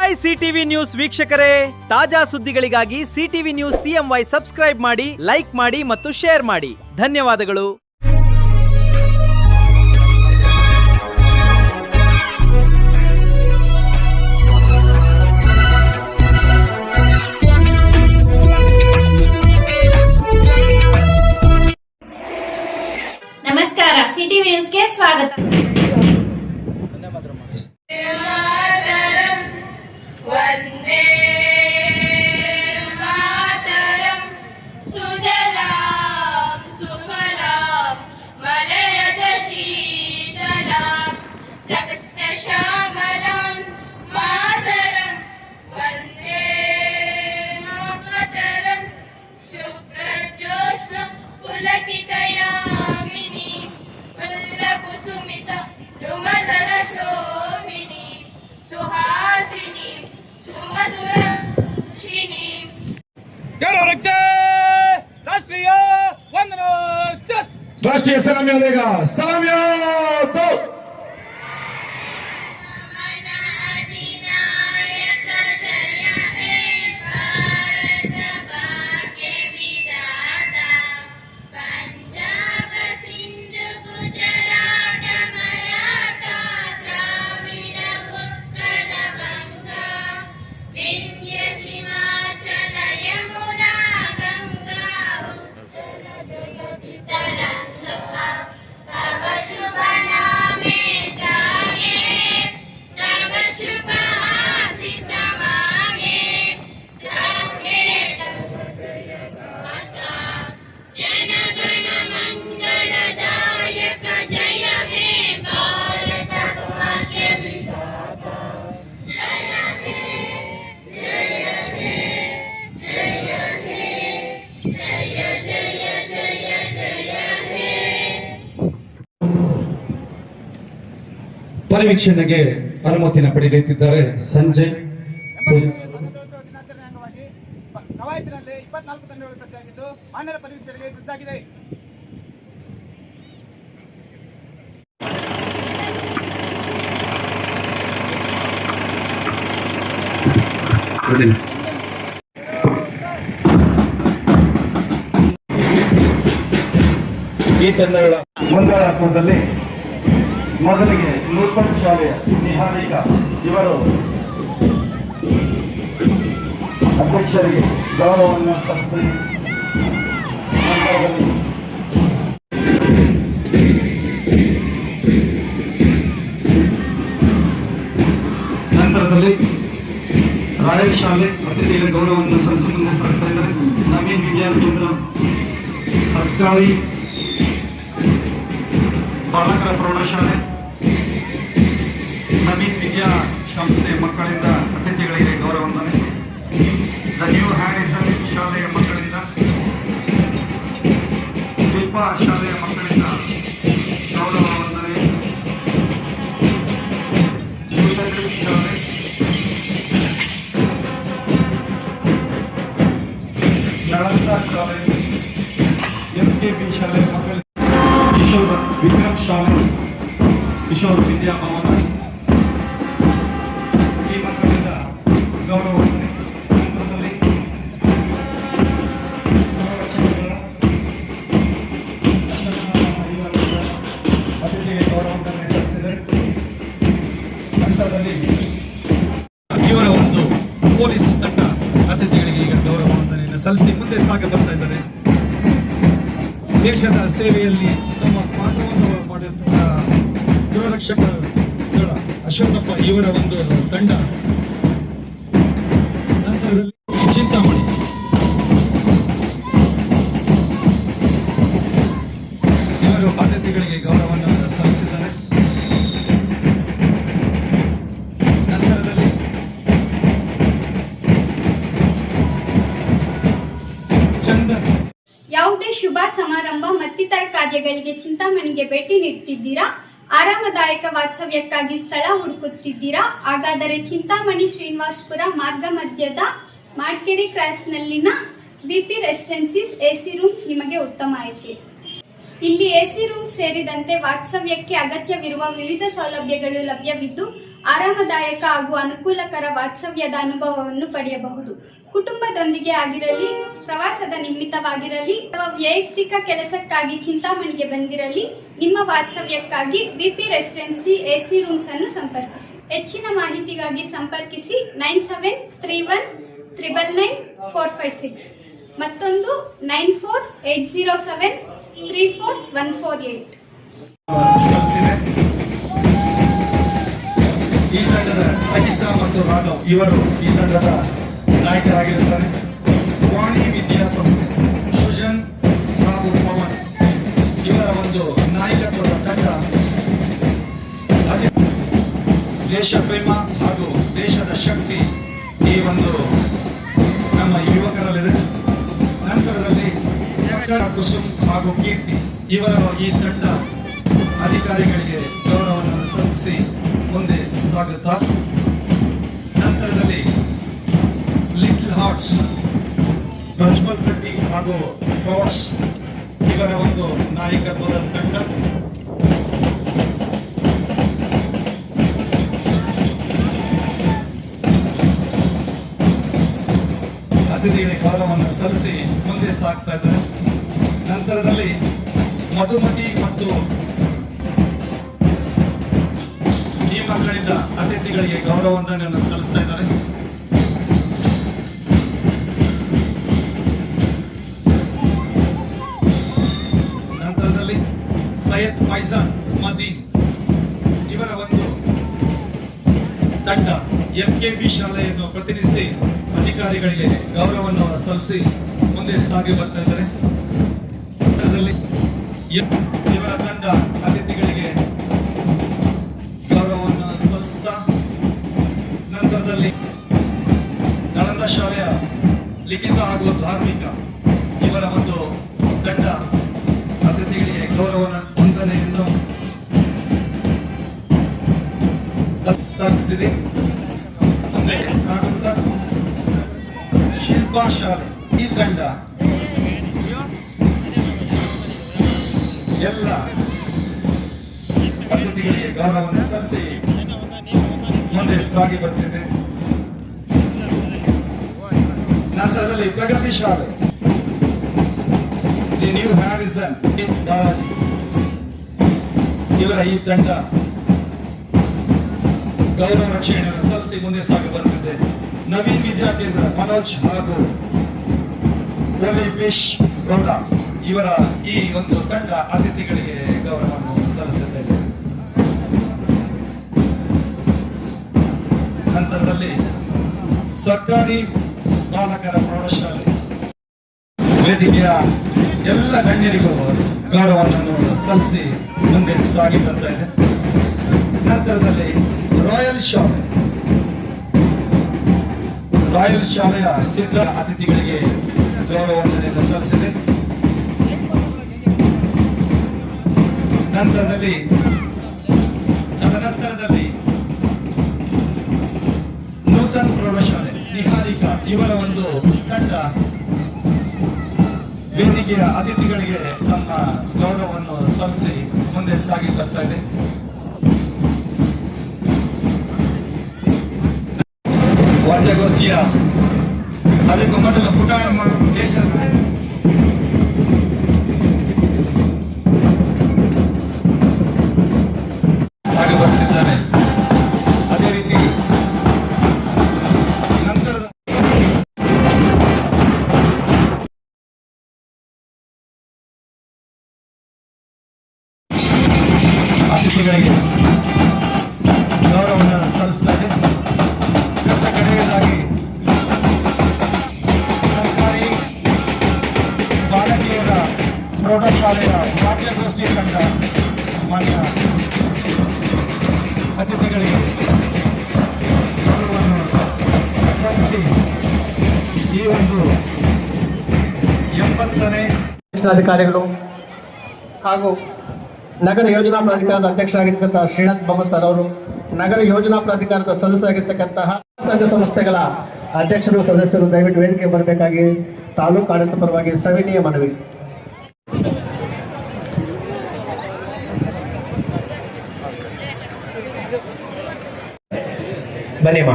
Hi CTV news ವೀಕ್ಷಕರೇ, ತಾಜಾ ಸುದ್ದಿಗಳಿಗಾಗಿ ಸಿಟಿವಿ ನ್ಯೂಸ್ CMY ಸಬ್ಸ್ಕ್ರೈಬ್ ಮಾಡಿ, ಲೈಕ್ ಮಾಡಿ ಮತ್ತು ಶೇರ್ ಮಾಡಿ. ಧನ್ಯವಾದಗಳು. ನಮಸ್ಕಾರ, ಸಿಟಿವಿ ನ್ಯೂಸ್ಗೆ ಸ್ವಾಗತ. ವಂದೇ ಮಾತರಂ ಸುಜಲಾಂ ಸುಫಲಾಂ ಮಲಯಜ ಶೀತಲಾಂ ಸಸ್ಯಶ್ಯಾಮಲಾಂ ಮಾತರಂ ವಂದೇ ಮಾತರಂ ಶುಭ್ರಜೋತ್ಸ್ನಾ ಪುಲಕಿತಯಾಮಿನಿ ಫುಲ್ಲಕುಸುಮಿತ ಧ್ರುಮದಲ ಶೋಭಿನಿ ಸುಹಾಸಿನಿ ಸುಮಧುರಶಿನಿ. ರಾಷ್ಟ್ರೀಯ ವಂದನ राष्ट्रीय सलामी देगा सलामिया दो ಪರಿವೀಕ್ಷಣೆಗೆ ಅನುಮತಿನ ಪಡೆಯುತ್ತಿದ್ದಾರೆ. ಸಂಜೆ ಕವಾಯತಿನಲ್ಲಿ 24 ತಂಡಗಳು ಸಜ್ಜಾಗಿದ್ದು ಮಾನ್ಯರ ಪರಿವೀಕ್ಷಣೆಗೆ ಸಜ್ಜಾಗಿದೆ. ಈ ತಂಡಗಳ ಮುಂದಾಳತ್ವದಲ್ಲಿ ಮೊದಲಿಗೆ ನೂತನ ಶಾಲೆಯ ನಿಹಾರಿಕಾ ಇವರು ಅಧ್ಯಕ್ಷರಿಗೆ ಗೌರವವನ್ನು ಸಲ್ಲಿಸಿ ನಂತರದಲ್ಲಿ ರಾಯಲ್ ಶಾಲೆ ಅತಿಥಿಗಳ ಗೌರವವನ್ನು ಸಲ್ಲಿಸಿ ಮುಂದೆ ಸಾಗ್ತಾ ಇದ್ದಾರೆ. ನವೀನ್ ವಿಜ್ಞಾನ ಕೇಂದ್ರ ಸರ್ಕಾರಿ ಬಾಲಕರ ಪ್ರೌಢಶಾಲೆ ನವೀನ್ ವಿದ್ಯಾ ಸಂಸ್ಥೆ ಮಕ್ಕಳಿಂದ ಅತಿಥಿಗಳಿಗೆ ಗೌರವ ವಂದನೆ. ದ ನ್ಯೂ ಹ್ಯಾರಿಸನ್ ಶಾಲೆಯ ಮಕ್ಕಳಿಂದ, ಶಿಲ್ಪಾ ಶಾಲೆಯ ಮಕ್ಕಳಿಂದ ಗೌರವ ವಂದನೆ. ಶಾಲೆ, ನಳಂದ ಶಾಲೆ, MKB ಶಾಲೆ ಮಕ್ಕಳಿಂದ, ಕಿಶೋರ್ ವಿಕ್ರಮ್ ಶಾಲೆ, ಕಿಶೋರ್ ವಿದ್ಯಾಭವನ ಈ ಮಕ್ಕಳಿಂದ ಗೌರವ ವಂದನೆ. ನಂತರದಲ್ಲಿ ಅತಿಥಿಗೆ ಗೌರವ ವಂದನೆ ಸಲ್ಲಿಸಿದ್ದಾರೆ. ನಂತರದಲ್ಲಿ ಇವರ ಒಂದು ಪೊಲೀಸ್ ತಂಡ ಅತಿಥಿಗಳಿಗೆ ಈಗ ಗೌರವ ವಂದನೆಯನ್ನು ಸಲ್ಲಿಸಿ ಮುಂದೆ ಸಾಗ ಬರ್ತಾ ಇದ್ದಾರೆ. ದೇಶದ ಸೇವೆಯಲ್ಲಿ ತಮ್ಮ ಪಾತ್ರವನ್ನು ಮಾಡಿದಂತಹ ಗೃಹರಕ್ಷಕ ಅಶೋಕಪ್ಪ ಇವರ ಒಂದು ತಂಡ. ನಂತರದಲ್ಲಿ ಚಿಂತಾಮಣಿ ಇವರು ಅತಿಥಿಗಳಿಗೆ ಗೌರವವನ್ನು ಸಲ್ಲಿಸಿದ್ದಾರೆ. ನಂತರದಲ್ಲಿ ಚಂದನ್. ಯಾವುದೇ ಶುಭ ಸಮಾರಂಭ ಮತ್ತಿತರ ಕಾರ್ಯಗಳಿಗೆ ಚಿಂತಾಮಣಿಗೆ ಭೇಟಿ ನೀಡುತ್ತಿದ್ದೀರಾ? ಆರಾಮದಾಯಕ ವಾಸ್ತವ್ಯಕ್ಕಾಗಿ ಸ್ಥಳ ಹುಡುಕುತ್ತಿದ್ದೀರಾ? ಹಾಗಾದರೆ ಚಿಂತಾಮಣಿ ಶ್ರೀನಿವಾಸಪುರ ಮಾರ್ಗ ಮಧ್ಯದ ಮಾಡ್ಕೆರೆ ಕ್ರಾಸ್ನಲ್ಲಿನ BP ರೆಸಿಡೆನ್ಸಿಸ್ AC ರೂಮ್ಸ್ ನಿಮಗೆ ಉತ್ತಮ ಆಯ್ಕೆ. ಇಲ್ಲಿ AC ರೂಮ್ ಸೇರಿದಂತೆ ವಾಸ್ತವ್ಯಕ್ಕೆ ಅಗತ್ಯವಿರುವ ವಿವಿಧ ಸೌಲಭ್ಯಗಳು ಲಭ್ಯವಿದ್ದು ಆರಾಮದಾಯಕ ಹಾಗೂ ಅನುಕೂಲಕರ ವಾಸ್ತವ್ಯದ ಅನುಭವವನ್ನು ಪಡೆಯಬಹುದು. ಕುಟುಂಬದೊಂದಿಗೆ ಆಗಿರಲಿ, ಪ್ರವಾಸದ ನಿಮಿತ್ತವಾಗಿರಲಿ ಅಥವಾ ವೈಯಕ್ತಿಕ ಕೆಲಸಕ್ಕಾಗಿ ಚಿಂತಾಮಣಿಗೆ ಬಂದಿರಲಿ, ನಿಮ್ಮ ವಾಸ್ತವ್ಯಕ್ಕಾಗಿ ವಿಪಿ ರೆಸಿಡೆನ್ಸಿ ಎಸಿ ರೂಮ್ಸ್ ಅನ್ನು ಸಂಪರ್ಕಿಸಿ. ಹೆಚ್ಚಿನ ಮಾಹಿತಿಗಾಗಿ ಸಂಪರ್ಕಿಸಿ 9731999456 ಮತ್ತೊಂದು 9480734148. ಸಲ್ಲಿಸಿದೆ. ಈ ತಂಡದ ಸಂಗೀತ ಮತ್ತು ರಾಘವ್ ಇವರು ಈ ತಂಡದ ನಾಯಕರಾಗಿರುತ್ತಾರೆ. ವಾಣಿ ವಿದ್ಯಾಸಂಸ್ಥೆ ಸೃಜನ್ ಹಾಗೂ ಪವನ್ ಇವರ ಒಂದು ನಾಯಕತ್ವದ ತಂಡ ದೇಶ ಪ್ರೇಮ ಹಾಗೂ ದೇಶದ ಶಕ್ತಿ ಈ ಒಂದು ನಮ್ಮ ಯುವಕರಲ್ಲಿದೆ. ನಂತರದಲ್ಲಿ ಸರ್ಕಾರ ಕುಸುಮ್ ಹಾಗೂ ಕೀರ್ತಿ ಇವರ ಈ ತಂಡ ಅಧಿಕಾರಿಗಳಿಗೆ ಗೌರವವನ್ನು ಸಲ್ಲಿಸಿ ಮುಂದೆ ಸಾಗುತ್ತಾ. ನಂತರದಲ್ಲಿ ಲಿಟಲ್ ಹಾರ್ಟ್ಸ್ ಪ್ರಜ್ವಲ್ ಭಟ್ಟಿ ಹಾಗೂ ಪ್ರವಾಸ್ ಇವರ ಒಂದು ನಾಯಕತ್ವದ ತಂಡ ಅತಿಥಿಗಳಿಗೆ ಗೌರವವನ್ನು ಸಲ್ಲಿಸಿ ಮುಂದೆ ಸಾಗ್ತಾ ಇದ್ದಾರೆ. ನಂತರದಲ್ಲಿ ಮಧುಮತಿ ಮತ್ತು ಈ ಮಕ್ಕಳಿಂದ ಅತಿಥಿಗಳಿಗೆ ಗೌರವವನ್ನು ಸಲ್ಲಿಸ್ತಾ ಇದ್ದಾರೆ. ನಂತರದಲ್ಲಿ ಸೈಯದ್ ಫೈಜಾನ್ ಮದೀನ್ ಇವರ ಒಂದು ತಂಡ ಎಂಕೆಬಿ ಶಾಲೆಯನ್ನು ಪ್ರತಿನಿಧಿಸಿ ಅಧಿಕಾರಿಗಳಿಗೆ ಗೌರವವನ್ನು ಸಲ್ಲಿಸಿ ಮುಂದೆ ಸಾಗಿ ಬರ್ತಾ ಇದ್ದಾರೆ. ಇವರ ತಂಡ ಅತಿಥಿಗಳಿಗೆ ಗೌರವವನ್ನು ಸಲ್ಲಿಸುತ್ತಾ ನಂತರದಲ್ಲಿ ನಳಂದ ಶಾಲೆಯ ಲಿಖಿತ ಹಾಗೂ ಧಾರ್ಮಿಕ ಇವರ ಒಂದು ತಂಡ ಅತಿಥಿಗಳಿಗೆ ಗೌರವವನ್ನು ವಂದನೆಯನ್ನು ಸಲ್ಲಿಸಿದೆ. ಸಾಗುತ್ತಾ ಶಿಲ್ಪಾ ಶಾಲೆ ಈ ತಂಡ ಎಲ್ಲ ಅತಿಥಿಗಳಿಗೆ ಗೌರವವನ್ನು ಸಲ್ಲಿಸಿ ಮುಂದೆ ಸಾಗಿ ಬರ್ತಿದೆ. ನಂತರದಲ್ಲಿ ಪ್ರಗತಿ ಶಾಲೆ ದಿ ನ್ಯೂ ಹ್ಯಾರಿಸನ್ ಬಾಲಾಜಿ ಇವರ ಈ ತಂಡ ಗೌರವ ರಕ್ಷಣೆಯನ್ನು ಸಲ್ಲಿಸಿ ಮುಂದೆ ಸಾಗಿ ಬರ್ತಿದೆ. ನವೀನ್ ವಿದ್ಯಾ ಕೇಂದ್ರ ಮನೋಜ್ ಹಾಗೂ ಪೀಶ್ ಗೌಡ ಇವರ ಈ ಒಂದು ತಂಡ ಅತಿಥಿಗಳಿಗೆ ಗೌರವವನ್ನು ಸಲ್ಲಿಸುತ್ತದೆ. ನಂತರದಲ್ಲಿ ಸರ್ಕಾರಿ ಬಾಲಕರ ಪ್ರೌಢಶಾಲೆ ವೇದಿಕೆಯ ಎಲ್ಲ ಗಣ್ಯರಿಗೂ ಗೌರವವನ್ನು ಸಲ್ಲಿಸಿ ಮುಂದೆ ಸಾಗಿ ಬರ್ತಾ ಇದೆ. ನಂತರದಲ್ಲಿ ರಾಯಲ್ ಶಾಲೆಯ ಸಿದ್ಧ ಅತಿಥಿಗಳಿಗೆ ಗೌರವವನ್ನು ಸಲ್ಲಿಸಿದೆ. ತದನಂತರದಲ್ಲಿ ನೂತನ್ ಪ್ರೌಢಶಾಲೆ ನಿಹಾರಿಕಾ ಇವರ ಒಂದು ತಂಡ ವೇದಿಕೆಯ ಅತಿಥಿಗಳಿಗೆ ತಮ್ಮ ಗೌರವವನ್ನು ಸಲ್ಲಿಸಿ ಮುಂದೆ ಸಾಗಿ ಬರ್ತಾ ಇದೆ. ವಾದ್ಯಗೋಷ್ಠಿಯ ಅದಕ್ಕೂ ಮೊದಲು ಪುಟಾಣ ದೇಶದ ಸಾಗಿ ಬರ್ತಿದ್ದಾರೆ. ಅದೇ ರೀತಿ ನಂತರದ ಅತಿಥಿಗಳಿಗೆ ಗೌರವವನ್ನು ಸಲ್ಲಿಸ್ತಾರೆ. ಕಡೆಯದಾಗಿ ಸರ್ಕಾರಿ ಬಾಲಕಿಯರ ಪ್ರೌಢಶಾಲೆಯ ವಾದ್ಯಗೋಷ್ಠಿ ತಂಡ ಮಾನ್ಯ ಅತಿಥಿಗಳಿಗೆ ಗೌರವವನ್ನು ಸಲ್ಲಿಸಿ ಈ ಒಂದು 80ನೇ ಅಧಿಕಾರಿಗಳು ಹಾಗೂ ನಗರ ಯೋಜನಾ ಪ್ರಾಧಿಕಾರದ ಅಧ್ಯಕ್ಷರಾಗಿರ್ತಕ್ಕಂಥ ಶ್ರೀನಾಥ್ ಬೊಮ್ಮಸರ್ ಅವರು, ನಗರ ಯೋಜನಾ ಪ್ರಾಧಿಕಾರದ ಸದಸ್ಯರಾಗಿರ್ತಕ್ಕಂತಹ ಸಂಘ ಸಂಸ್ಥೆಗಳ ಅಧ್ಯಕ್ಷರು ಸದಸ್ಯರು ದಯವಿಟ್ಟು ವೇದಿಕೆ ಬರಬೇಕಾಗಿ ತಾಲೂಕು ಆಡಳಿತ ಪರವಾಗಿ ಸವಿನೀಯ ಮನವಿ. ಬನ್ನಿಮ್ಮ.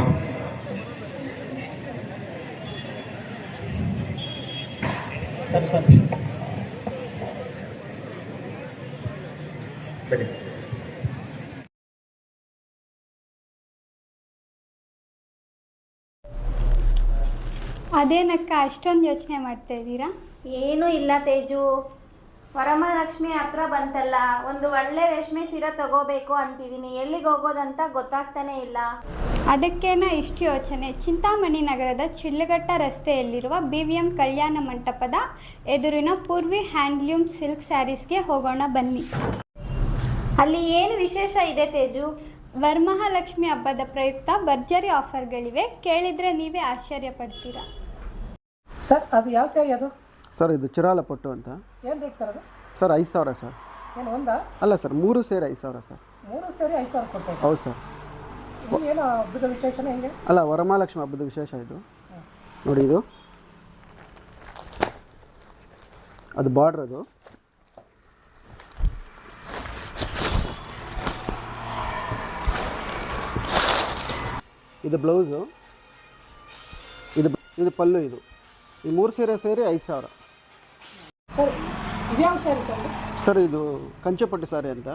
ಬನ್ನಿ. ಅದೇನಕ್ಕ ಅಷ್ಟೊಂದು ಯೋಚನೆ ಮಾಡ್ತಾ ಇದ್ದೀರಾ? ಏನೂ ಇಲ್ಲ ತೇಜು, ವರಮಹಾಲಕ್ಷ್ಮಿ ಹತ್ರ ಬಂತಲ್ಲ, ಒಂದು ಒಳ್ಳೆ ರೇಷ್ಮೆ ಸೀರೆ ತಗೋಬೇಕು ಅಂತಿದ್ದೀನಿ. ಎಲ್ಲಿಗೆ ಹೋಗೋದಂತ ಗೊತ್ತಾಗ್ತಾನೆ ಇಲ್ಲ. ಅದಕ್ಕೇನ ಇಷ್ಟು ಯೋಚನೆ? ಚಿಂತಾಮಣಿ ನಗರದ ಚಿಳ್ಳಘಟ್ಟ ರಸ್ತೆಯಲ್ಲಿರುವ BVM ಕಲ್ಯಾಣ ಮಂಟಪದ ಎದುರಿನ ಪೂರ್ವಿ ಹ್ಯಾಂಡ್ಲೂಮ್ ಸಿಲ್ಕ್ ಸ್ಯಾರೀಸ್ಗೆ ಹೋಗೋಣ ಬನ್ನಿ. ಅಲ್ಲಿ ಏನು ವಿಶೇಷ ಇದೆ ತೇಜು? ವರಮಹಾಲಕ್ಷ್ಮಿ ಹಬ್ಬದ ಪ್ರಯುಕ್ತ ಭರ್ಜರಿ ಆಫರ್ಗಳಿವೆ, ಕೇಳಿದರೆ ನೀವೇ ಆಶ್ಚರ್ಯ ಪಡ್ತೀರಾ. ಸರ್ ಅದು ಯಾವ ಸ್ಯಾರಿ ಅದು? ಸರ್ ಇದು ಚಿರಾಲ ಪಟ್ಟು ಅಂತ. ಏನು ರೇಟ್ ಸರ್ ಅದು? Sir 5,000 sir. ಏನು ಒಂದಾ? ಅಲ್ಲ ಸರ್, 3 ಸೇರಿ 5,000 ಸರ್. 3 ಸೇರಿ 5,000 ಕೊಡ್ತಾ ಇದ್ದೀವಿ. ಹೌದು ಸರ್. ಏನು ಹಬ್ಬದ ವಿಶೇಷನ ಹೆಂಗೆ? ಅಲ್ಲ, ವರಮಹಾಲಕ್ಷ್ಮಿ ಹಬ್ಬದ ವಿಶೇಷ ಇದು. ನೋಡಿ, ಇದು ಅದು ಬಾರ್ಡ್ರ್, ಅದು ಇದು ಬ್ಲೌಸು, ಇದು ಪಲ್ಲು, ಇದು ಈ 3 ಸೀರೆ ಸೇರಿ 5,000. ಸರ್ ಇದ್ಯಾವ ಸ್ಯಾರಿ ಸರ್? ಸರ್ ಇದು ಕಂಚೆಪಟ್ಟು ಸಾರಿ ಅಂತ.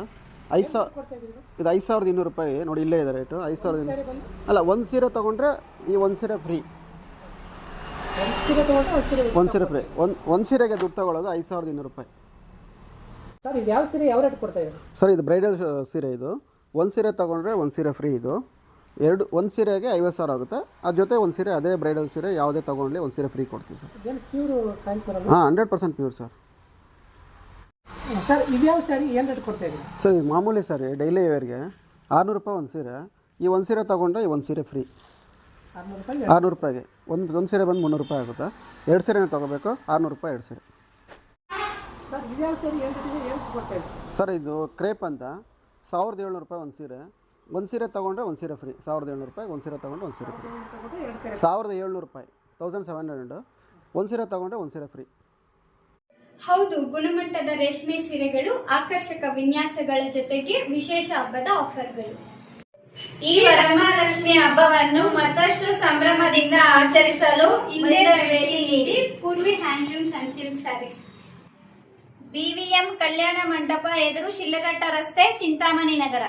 5,000 ಕೊಡ್ತಾ ಇದ್ದೀವಿ. ಇದು 5,200 ರೂಪಾಯಿ. ನೋಡಿ, ಇಲ್ಲೇ ಇದೆ ರೇಟು. 5,200. ಅಲ್ಲ, ಒಂದು ಸೀರೆ ತೊಗೊಂಡ್ರೆ ಈ ಒಂದು ಸೀರೆ ಫ್ರೀ. ಸೀರೆ ತೊಗೊಂಡ್ರೆ ಒಂದು ಸೀರೆ ಫ್ರೀ. ಒಂದು ಸೀರೆಗೆ ದುಡ್ಡು ತೊಗೊಳ್ಳೋದು 5,200 ರೂಪಾಯಿ. ಸರ್ ಇದು ಯಾವ ಸೀರೆ ಯಾವ ರೇಟ್ ಕೊಡ್ತಾ ಇದ್ದೀವಿ? ಸರ್ ಇದು ಬ್ರೈಡಲ್ ಸೀರೆ. ಇದು ಒಂದು ಸೀರೆ ತೊಗೊಂಡ್ರೆ ಒಂದು ಸೀರೆ ಫ್ರೀ. ಇದು ಒಂದು ಸೀರೆಗೆ 50,000 ಆಗುತ್ತೆ. ಅದ್ರ ಜೊತೆ ಒಂದು ಸೀರೆ, ಅದೇ ಬ್ರೈಡಲ್ ಸೀರೆ ಯಾವುದೇ ತೊಗೊಂಡ್ಲಿ ಒಂದು ಸೀರೆ ಫ್ರೀ ಕೊಡ್ತೀವಿ ಸರ್. ಇದೇನು ಪ್ಯೂರು ಕಾಂಚಿಪುರಂ? ಹಾಂ, 100% ಪ್ಯೂರ್ ಸರ್. ಸರ್ ಇದ್ಯಾವ ಸ್ಯಾರಿ ಏನು ರೇಟ್ ಕೊಡ್ತಾ ಇದ್ದೀವಿ? ಸರ್ ಇದು ಮಾಮೂಲಿ ಸಾರಿ, ಡೈಲಿ ವೇರ್ಗೆ 600 ರೂಪಾಯಿ ಒಂದು ಸೀರೆ. ಈ ಒಂದು ಸೀರೆ ತೊಗೊಂಡ್ರೆ ಈ ಒಂದು ಸೀರೆ ಫ್ರೀ. 600 ರೂಪಾಯಿ? 600 ರೂಪಾಯಿಗೆ ಒಂದು ಸೀರೆ ಬಂದು 300 ರೂಪಾಯಿ ಆಗುತ್ತೆ. 2 ಸೀರೆನೇ ತೊಗೋಬೇಕು, 600 ರೂಪಾಯಿ 2 ಸೀರೆ. ಸರ್ ಇದ್ಯಾವ ಸ್ಯಾರಿ ಏನು ರೇಟ್ ಇದೆ, ಏನು ಕೊಡ್ತಾ ಇದ್ದೀವಿ? ಸರ್ ಇದು ಕ್ರೇಪ್ ಅಂತ. 1,700 ರೂಪಾಯಿ ಒಂದು ಸೀರೆ. ಒಂದು ಸೀರೆ ತೊಗೊಂಡ್ರೆ ಒಂದು ಸೀರೆ ಫ್ರೀ. 1,700 ರೂಪಾಯಿ. ಒಂದು ಸೀರೆ ತೊಗೊಂಡ್ರೆ ಒಂದು ಸೀರೆ ಫ್ರೀ. 1,700 ರೂಪಾಯಿ, 1,700. ಒಂದು ಸೀರೆ ತೊಗೊಂಡ್ರೆ ಒಂದು ಸೀರೆ ಫ್ರೀ. ಹೌದು, ಗುಣಮಟ್ಟದ ರೇಷ್ಮೆ ಸೀರೆಗಳು, ಆಕರ್ಷಕ ವಿನ್ಯಾಸಗಳ ಜೊತೆಗೆ ವಿಶೇಷ ಹಬ್ಬದ ಆಫರ್ಗಳು. ಈ ವರಮಹಾಲಕ್ಷ್ಮಿ ಹಬ್ಬವನ್ನು ಮತ್ತಷ್ಟು ಸಂಭ್ರಮದಿಂದ ಆಚರಿಸಲು ಹಿಂದೆ ಭೇಟಿ ನೀಡಿ Poorvi handlooms and silk saris, BVM ಕಲ್ಯಾಣ ಮಂಟಪ ಎದುರು ಶಿಡ್ಲಘಟ್ಟ ರಸ್ತೆ, ಚಿಂತಾಮಣಿ ನಗರ.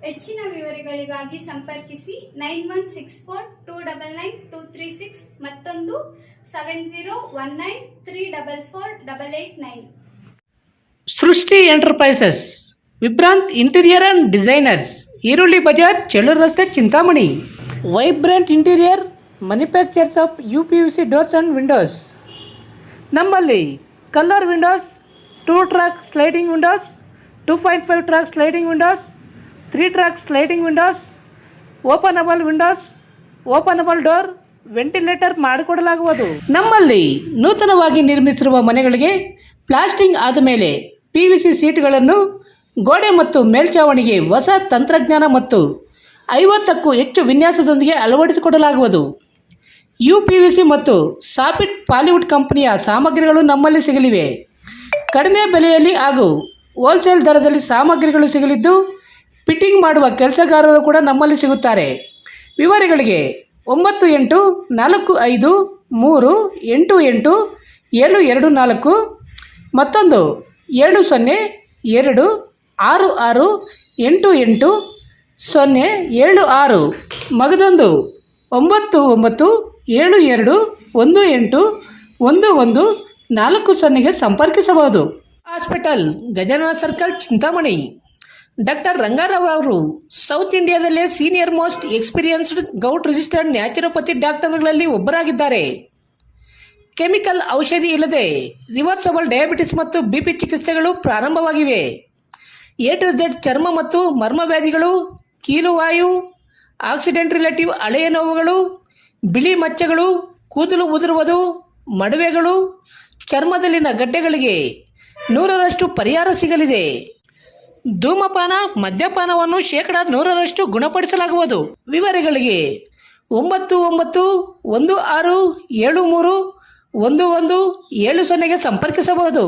ಹೆಚ್ಚಿನ ವಿವರಗಳಿಗಾಗಿ ಸಂಪರ್ಕಿಸಿ 9164299236, ಮತ್ತೊಂದು 7019344889. Srishti enterprises, vibrant interior and designers, Eerulli Bazaar, Chelluru ರಸ್ತೆ, Chintamani. Vibrant interior manufacturers of UPVC doors and windows. ನಮ್ಮಲ್ಲಿ colour windows, 2 track sliding windows, 2.5 track sliding windows, 3 track sliding windows, openable windows, openable door, ventilator ಮಾಡಿಕೊಡಲಾಗುವುದು. ನಮ್ಮಲ್ಲಿ ನೂತನವಾಗಿ ನಿರ್ಮಿಸಿರುವ ಮನೆಗಳಿಗೆ ಪ್ಲಾಸ್ಟಿಂಗ್ ಆದ ಮೇಲೆ PVC ಸೀಟ್ಗಳನ್ನು ಗೋಡೆ ಮತ್ತು ಮೇಲ್ಛಾವಣಿಗೆ ಹೊಸ ತಂತ್ರಜ್ಞಾನ ಮತ್ತು 50ಕ್ಕೂ ಹೆಚ್ಚು ವಿನ್ಯಾಸದೊಂದಿಗೆ ಅಳವಡಿಸಿಕೊಡಲಾಗುವುದು. UPVC ಮತ್ತು ಸಾಫಿಟ್ ಪಾಲಿವುಡ್ ಕಂಪನಿಯ ಸಾಮಗ್ರಿಗಳು ನಮ್ಮಲ್ಲಿ ಸಿಗಲಿವೆ. ಕಡಿಮೆ ಬೆಲೆಯಲ್ಲಿ ಹಾಗೂ ಹೋಲ್ಸೇಲ್ ದರದಲ್ಲಿ ಸಾಮಗ್ರಿಗಳು ಸಿಗಲಿದ್ದು, ಫಿಟ್ಟಿಂಗ್ ಮಾಡುವ ಕೆಲಸಗಾರರು ಕೂಡ ನಮ್ಮಲ್ಲಿ ಸಿಗುತ್ತಾರೆ. ವಿವರಗಳಿಗೆ 9843887724, ಮತ್ತೊಂದು 7026688076, ಮಗದೊಂದು 9972181140ಗೆ ಸಂಪರ್ಕಿಸಬಹುದು. Hospital, Gajanana circle, Chintamani. Doctor Rangarao ಅವರು ಸೌತ್ ಇಂಡಿಯಾದಲ್ಲೇ senior most experienced govt registered naturopathy ಡಾಕ್ಟರ್ಗಳಲ್ಲಿ ಒಬ್ಬರಾಗಿದ್ದಾರೆ. ಕೆಮಿಕಲ್ ಔಷಧಿ ಇಲ್ಲದೆ ರಿವರ್ಸಬಲ್ ಡಯಾಬಿಟಿಸ್ ಮತ್ತು BP ಚಿಕಿತ್ಸೆಗಳು ಪ್ರಾರಂಭವಾಗಿವೆ. A to Z ಚರ್ಮ ಮತ್ತು ಮರ್ಮವ್ಯಾಧಿಗಳು, ಕೀಲುವಾಯು, ಆಕ್ಸಿಡೆಂಟ್ ರಿಲೇಟಿವ್ ಹಳೆಯ ನೋವುಗಳು, ಬಿಳಿ ಮಚ್ಚಗಳು, ಕೂದಲು ಉದುರುವುದು, ಮಡುವೆಗಳು, ಚರ್ಮದಲ್ಲಿನ ಗಡ್ಡೆಗಳಿಗೆ 100% ಪರಿಹಾರ ಸಿಗಲಿದೆ. ಧೂಮಪಾನ, ಮದ್ಯಪಾನವನ್ನು 100% ಗುಣಪಡಿಸಲಾಗುವುದು. ವಿವರಗಳಿಗೆ 9916731170ಗೆ ಸಂಪರ್ಕಿಸಬಹುದು.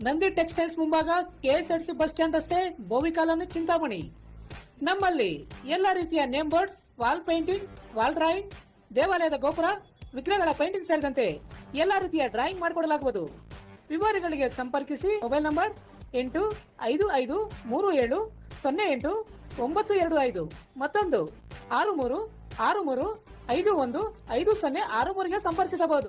ನಂದಿ ಟೆಕ್ಸ್ಟೈಲ್ಸ್ ಮುಂಭಾಗ, KSRTC ಬಸ್ ಸ್ಟ್ಯಾಂಡ್ ರಸ್ತೆ, ಬೋವಿ ಕಾಲೋನಿ, ಚಿಂತಾಮಣಿ. ನಮ್ಮಲ್ಲಿ ಎಲ್ಲ ರೀತಿಯ name board, wall painting, wall drawing, ದೇವಾಲಯದ ಗೋಪುರ, ವಿಗ್ರಹಗಳ ಪೇಂಟಿಂಗ್ ಸೇರಿದಂತೆ ಎಲ್ಲಾ ರೀತಿಯ ಡ್ರಾಯಿಂಗ್ ಮಾಡಿಕೊಡಲಾಗುವುದು. ವಿವರಗಳಿಗೆ ಸಂಪರ್ಕಿಸಿ. ಮೊಬೈಲ್ ನಂಬರ್ 8553708925, ಮತ್ತೊಂದು 6363515063ಗೆ ಸಂಪರ್ಕಿಸಬಹುದು.